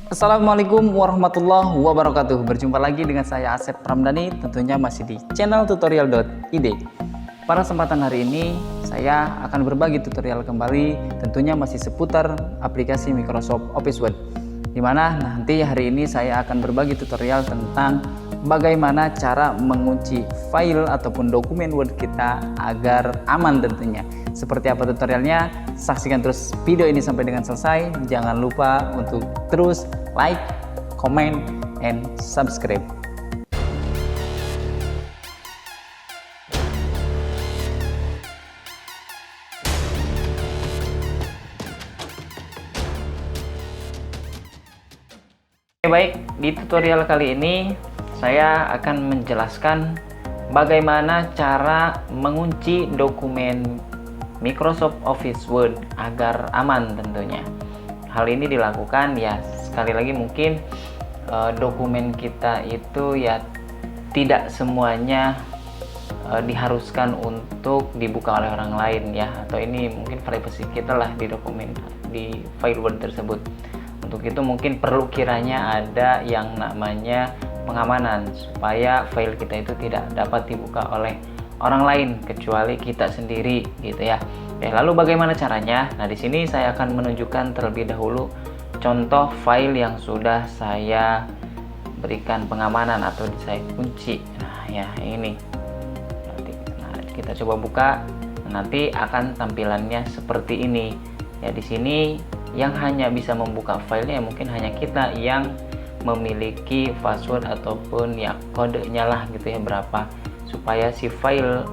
Assalamualaikum warahmatullahi wabarakatuh. Berjumpa lagi dengan saya Asep Ramdhani, tentunya masih di channel tutorial.id. Pada kesempatan hari ini saya akan berbagi tutorial kembali, tentunya masih seputar aplikasi Microsoft Office Word, dimana nanti hari ini saya akan berbagi tutorial tentang bagaimana cara mengunci file ataupun dokumen Word kita agar aman tentunya. Seperti apa tutorialnya? Saksikan terus video ini sampai dengan selesai. Jangan lupa untuk terus like, comment, and subscribe. Oke, baik, di tutorial kali ini saya akan menjelaskan bagaimana cara mengunci dokumen Microsoft Office Word agar aman tentunya. Hal ini dilakukan ya sekali lagi mungkin dokumen kita itu ya tidak semuanya diharuskan untuk dibuka oleh orang lain ya, atau ini mungkin privasi kita lah di dokumen di file Word tersebut. Untuk itu mungkin perlu kiranya ada yang namanya pengamanan supaya file kita itu tidak dapat dibuka oleh orang lain kecuali kita sendiri gitu ya. Oke, lalu bagaimana caranya? Nah, di sini saya akan menunjukkan terlebih dahulu contoh file yang sudah saya berikan pengamanan atau saya kunci. Nah, ya ini. Nah, kita coba buka. Nanti akan tampilannya seperti ini. Ya, di sini yang hanya bisa membuka filenya mungkin hanya kita yang memiliki password ataupun ya kodenya lah gitu ya, berapa supaya si file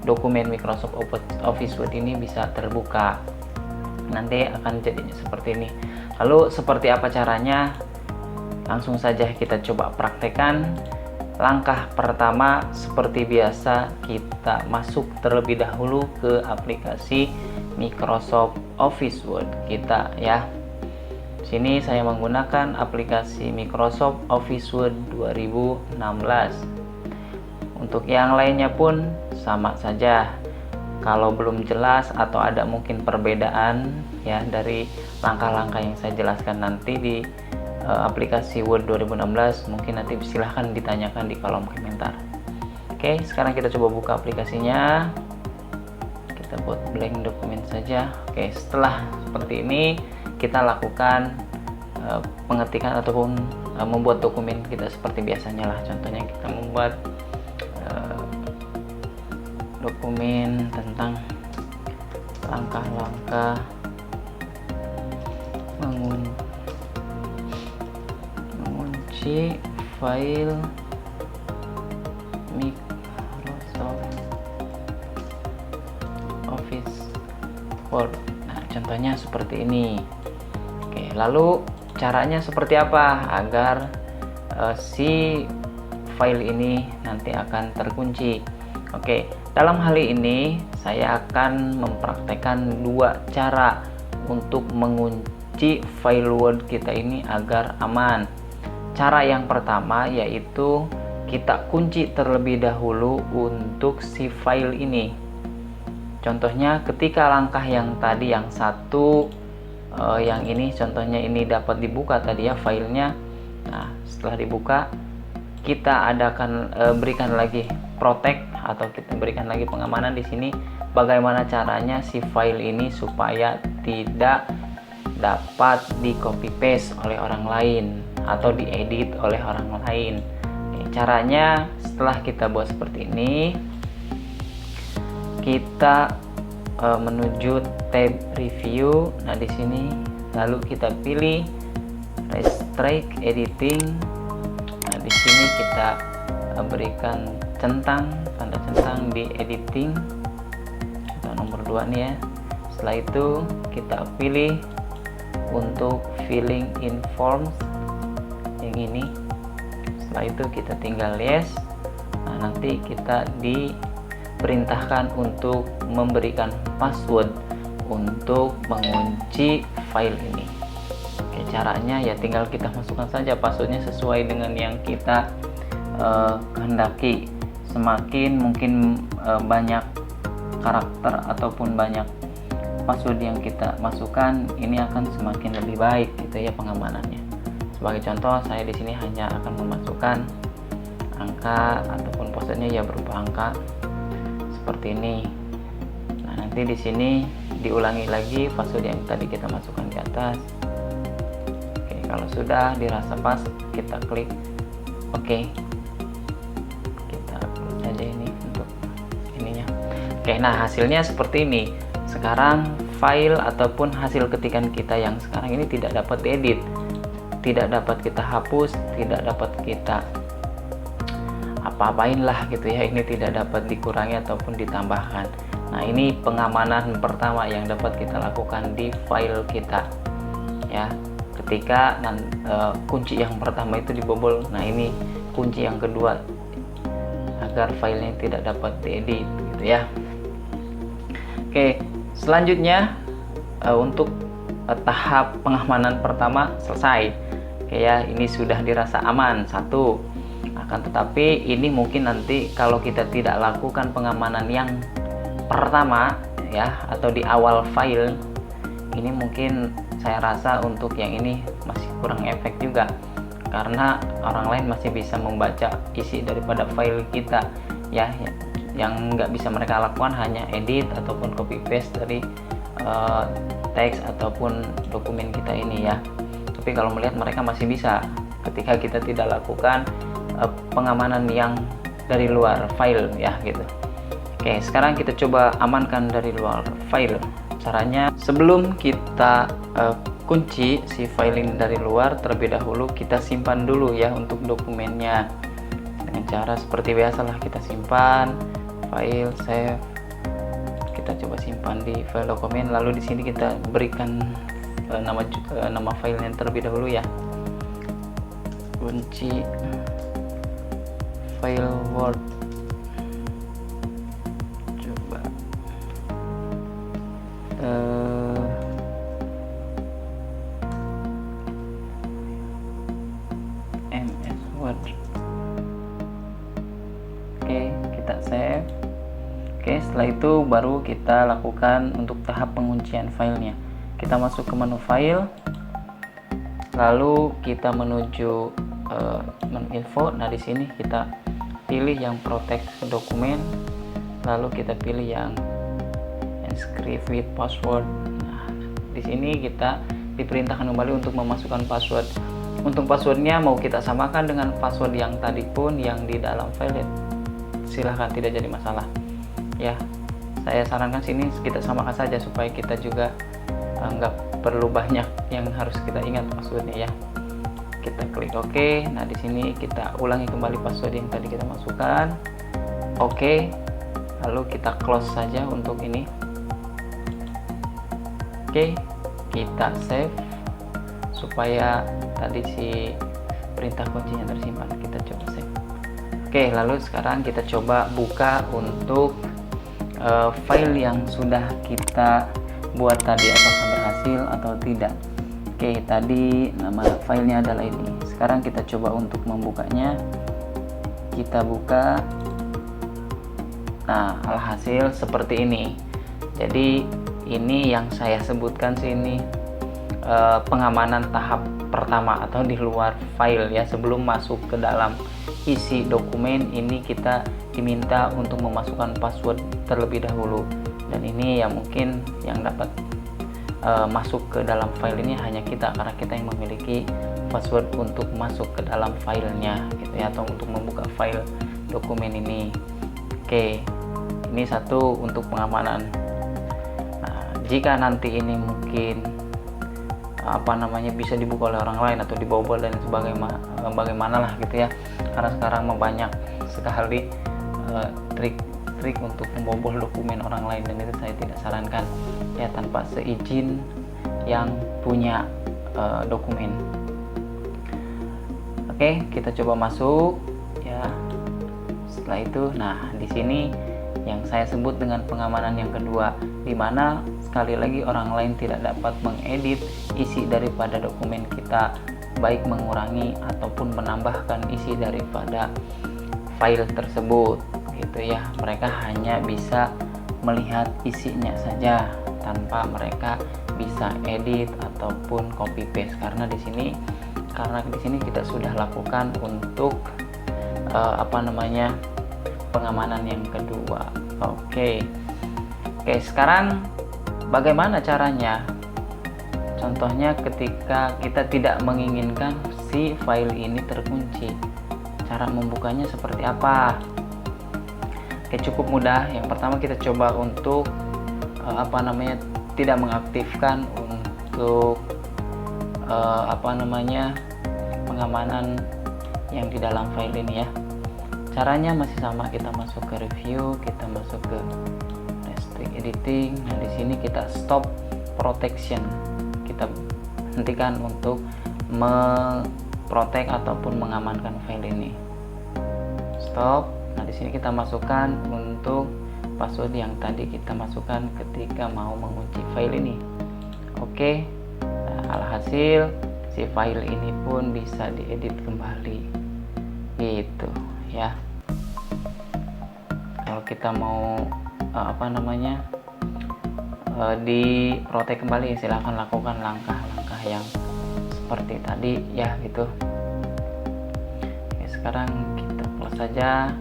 dokumen Microsoft Office Word ini bisa terbuka. Nanti akan jadinya seperti ini. Lalu seperti apa caranya? Langsung saja kita coba praktekkan. Langkah pertama seperti biasa kita masuk terlebih dahulu ke aplikasi Microsoft Office Word kita ya. Sini saya menggunakan aplikasi Microsoft Office Word 2016. Untuk yang lainnya pun sama saja. Kalau belum jelas atau ada mungkin perbedaan ya dari langkah-langkah yang saya jelaskan nanti di aplikasi Word 2016, mungkin nanti silahkan ditanyakan di kolom komentar. Oke, sekarang kita coba buka aplikasinya. Kita buat blank dokumen saja. Oke, setelah seperti ini kita lakukan pengetikan ataupun membuat dokumen kita seperti biasanya lah. Contohnya kita membuat dokumen tentang langkah-langkah mengunci file Microsoft Office Word. Nah, contohnya seperti ini. Oke, lalu caranya seperti apa agar si file ini nanti akan terkunci? Oke, dalam hal ini saya akan mempraktekkan dua cara untuk mengunci file Word kita ini agar aman. Cara yang pertama yaitu kita kunci terlebih dahulu untuk si file ini. Contohnya ketika langkah yang tadi yang satu yang ini contohnya ini dapat dibuka tadi ya filenya. Nah, setelah dibuka kita berikan lagi protect atau kita berikan lagi pengamanan di sini. Bagaimana caranya si file ini supaya tidak dapat di copy paste oleh orang lain atau diedit oleh orang lain. Caranya setelah kita buat seperti ini, kita menuju tab review. Nah, di sini lalu kita pilih restrict editing. Nah, di sini kita berikan tanda centang di editing atau nomor 2 nih ya. Setelah itu kita pilih untuk filling in forms yang ini. Setelah itu kita tinggal yes. Nah, nanti kita diperintahkan untuk memberikan password untuk mengunci file ini. Oke, caranya ya tinggal kita masukkan saja passwordnya sesuai dengan yang kita kehendaki. Semakin mungkin banyak karakter ataupun banyak password yang kita masukkan, ini akan semakin lebih baik gitu ya pengamanannya. Sebagai contoh, saya di sini hanya akan memasukkan angka ataupun passwordnya ya berupa angka seperti ini. Nah, nanti di sini diulangi lagi password yang tadi kita masukkan di atas. Oke, kalau sudah dirasa pas, kita klik oke. Kita klik aja ini untuk ininya. Oke, nah hasilnya seperti ini. Sekarang file ataupun hasil ketikan kita yang sekarang ini tidak dapat diedit, tidak dapat kita hapus, tidak dapat kita apa-apain lah gitu ya. Ini tidak dapat dikurangi ataupun ditambahkan. Nah, ini pengamanan pertama yang dapat kita lakukan di file kita ya. Ketika kunci yang pertama itu dibobol, nah ini kunci yang kedua agar filenya tidak dapat diedit gitu ya. Oke, selanjutnya untuk tahap pengamanan pertama selesai. Oke ya, ini sudah dirasa aman satu. Akan tetapi ini mungkin nanti kalau kita tidak lakukan pengamanan yang pertama ya, atau di awal file, ini mungkin saya rasa untuk yang ini masih kurang efek juga, karena orang lain masih bisa membaca isi daripada file kita ya. Yang nggak bisa mereka lakukan hanya edit ataupun copy paste dari teks ataupun dokumen kita ini ya. Tapi kalau melihat mereka masih bisa ketika kita tidak lakukan pengamanan yang dari luar file ya gitu. Oke, sekarang kita coba amankan dari luar file. Caranya, sebelum kita kunci si file ini dari luar, terlebih dahulu kita simpan dulu ya untuk dokumennya. Dengan cara seperti biasalah, kita simpan file, save. Kita coba simpan di file dokumen, lalu di sini kita berikan nama filenya terlebih dahulu ya. Kunci file Word. Coba MS Word. Oke, kita save. Oke, setelah itu baru kita lakukan untuk tahap penguncian filenya. Kita masuk ke menu file, lalu kita menuju menu info. Nah, di sini kita pilih yang protect dokumen, lalu kita pilih yang encrypt with password. Nah, di sini kita diperintahkan kembali untuk memasukkan password. Untuk passwordnya mau kita samakan dengan password yang tadi pun yang di dalam file, silahkan, tidak jadi masalah ya. Saya sarankan sini kita samakan saja supaya kita juga nggak perlu banyak yang harus kita ingat passwordnya ya. Kita klik OK. Nah, di sini kita ulangi kembali password yang tadi kita masukkan. OK. Lalu kita close saja untuk ini. Oke, kita save supaya tadi si perintah kuncinya tersimpan. Kita coba save. Oke, lalu sekarang kita coba buka untuk file yang sudah kita buat tadi, apakah berhasil atau tidak. Oke, tadi nama filenya adalah ini. Sekarang kita coba untuk membukanya. Kita buka. Nah, alhasil seperti ini. Jadi ini yang saya sebutkan sini pengamanan tahap pertama atau di luar file ya. Sebelum masuk ke dalam isi dokumen ini, kita diminta untuk memasukkan password terlebih dahulu. Dan ini ya mungkin yang dapat masuk ke dalam file ini hanya kita, karena kita yang memiliki password untuk masuk ke dalam filenya gitu ya, atau untuk membuka file dokumen ini. Oke, ini satu untuk pengamanan. Nah, jika nanti ini mungkin bisa dibuka oleh orang lain atau dibobol dan bagaimana lah gitu ya, karena sekarang banyak sekali trik untuk membobol dokumen orang lain, dan itu saya tidak sarankan ya, tanpa seizin yang punya dokumen. Oke, kita coba masuk ya. Setelah itu, nah di sini yang saya sebut dengan pengamanan yang kedua, di mana sekali lagi orang lain tidak dapat mengedit isi daripada dokumen kita, baik mengurangi ataupun menambahkan isi daripada file tersebut gitu ya. Mereka hanya bisa melihat isinya saja tanpa mereka bisa edit ataupun copy paste, karena di sini karena di sini kita sudah lakukan untuk pengamanan yang kedua. Oke, sekarang bagaimana caranya? Contohnya ketika kita tidak menginginkan si file ini terkunci, cara membukanya seperti apa? Oke, cukup mudah. Yang pertama kita coba untuk tidak mengaktifkan untuk pengamanan yang di dalam file ini ya. Caranya masih sama, kita masuk ke review, kita masuk ke restrict editing. Nah, di sini kita stop protection. Kita hentikan untuk memprotek ataupun mengamankan file ini. Stop. Nah, di sini kita masukkan untuk password yang tadi kita masukkan ketika mau mengunci file ini. Oke. Nah, alhasil si file ini pun bisa diedit kembali. Gitu ya. Kalau kita mau diprotek kembali, silahkan lakukan langkah-langkah yang seperti tadi ya gitu. Oke, sekarang kita close saja.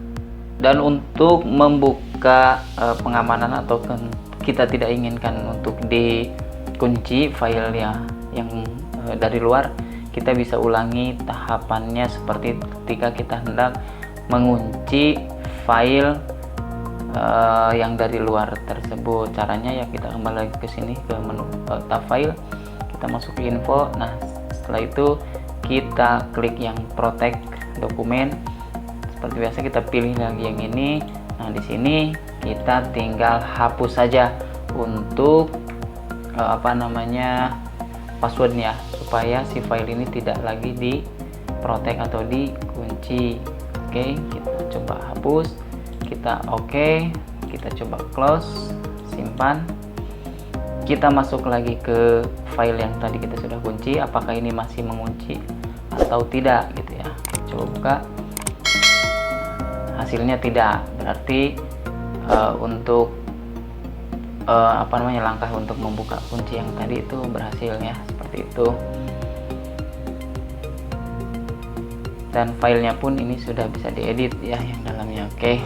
Dan untuk membuka pengamanan atau kita tidak inginkan untuk dikunci file yang dari luar, kita bisa ulangi tahapannya seperti ketika kita hendak mengunci file yang dari luar tersebut. Caranya ya kita kembali lagi ke sini ke menu tab file, kita masuk ke info. Nah, setelah itu kita klik yang protect dokumen. Seperti biasa kita pilih lagi yang ini. Nah, di sini kita tinggal hapus saja untuk passwordnya, supaya si file ini tidak lagi di protect atau dikunci. Oke, kita coba hapus, kita kita coba close, simpan. Kita masuk lagi ke file yang tadi kita sudah kunci, apakah ini masih mengunci atau tidak gitu ya. Coba buka, hasilnya tidak, berarti untuk langkah untuk membuka kunci yang tadi itu berhasil ya, seperti itu. Dan filenya pun ini sudah bisa diedit ya yang dalamnya. Oke.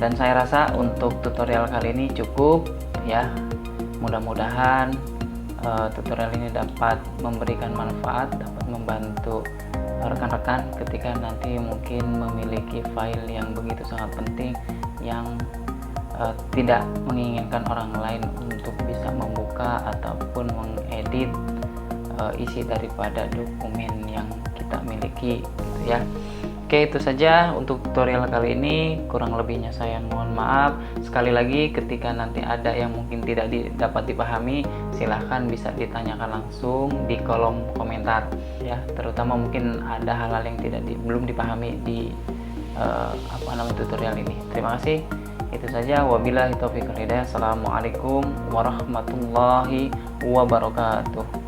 Dan saya rasa untuk tutorial kali ini cukup ya. Mudah-mudahan tutorial ini dapat memberikan manfaat, dapat membantu rekan-rekan ketika nanti mungkin memiliki file yang begitu sangat penting yang tidak menginginkan orang lain untuk bisa membuka ataupun mengedit isi daripada dokumen yang kita miliki gitu ya. Oke, itu saja untuk tutorial kali ini. Kurang lebihnya saya mohon maaf. Sekali lagi, ketika nanti ada yang mungkin tidak dapat dipahami, silahkan bisa ditanyakan langsung di kolom komentar ya. Terutama mungkin ada hal-hal yang belum dipahami di tutorial ini. Terima kasih. Itu saja. Wabillahi taufiq wal hidayah. Assalamualaikum warahmatullahi wabarakatuh.